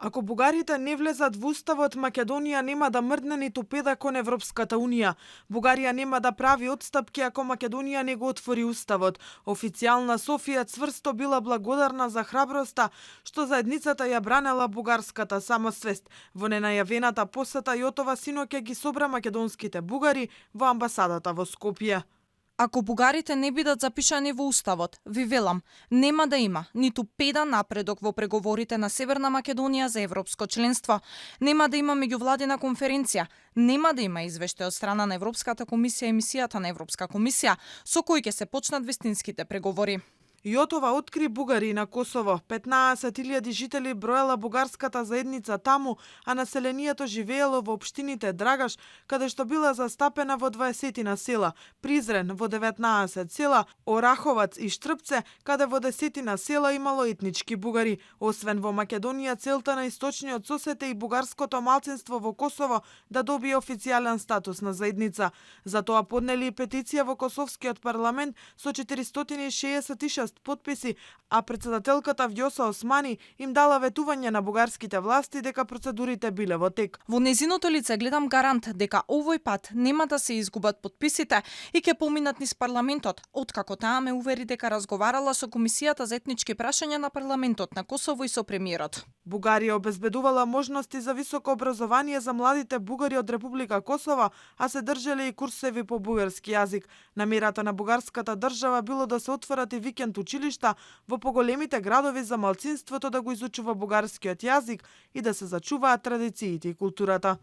Ако бугарите не влезат во уставот, Македонија нема да мрдне ниту педа кон Европската унија. Бугарија нема да прави отстапки ако Македонија не го отвори уставот. Официјална Софија цврсто била благодарна за храброста што заедницата ја бранела бугарската самосвест. Во ненајавената посета Јотова синоќа ги собра македонските бугари во амбасадата во Скопје. Ако бугарите не бидат запишани во уставот, ви велам, нема да има ниту педа напредок во преговорите на Северна Македонија за европско членство, нема да има меѓувладина конференција, нема да има извештај од страна на Европската комисија и мисијата на Европска комисија, со кои ќе се почнат вистинските преговори. Јотова откри бугари на Косово. 15.000 жители броела бугарската заедница таму, а населението живеело во општините Драгаш, каде што била застапена во 20 села, Призрен во 19 села, Ораховац и Штрпце, каде во 10 села имало етнички бугари. Освен во Македонија, целта на источниот сосед е и бугарското малцинство во Косово да добие официјален статус на заедница. Затоа поднели и петиција во Косовскиот парламент со 466 подписи, а председателката Вјоса Османи им дала ветување на бугарските власти дека процедурите биле во тек. Во незиното лице гледам гарант дека овој пат нема да се изгубат подписите и ќе поминат низ парламентот, откако таа ме увери дека разговарала со Комисијата за етнички прашања на парламентот на Косово и со премиерот. Бугарија обезбедувала можности за високо образование за младите бугари од Република Косово, а се држеле и курсеви по бугарски јазик. Намерата на бугарската држава било да се отворат и викенд училишта во поголемите градови за малцинството да го изучува бугарскиот јазик и да се зачуваат традициите и културата.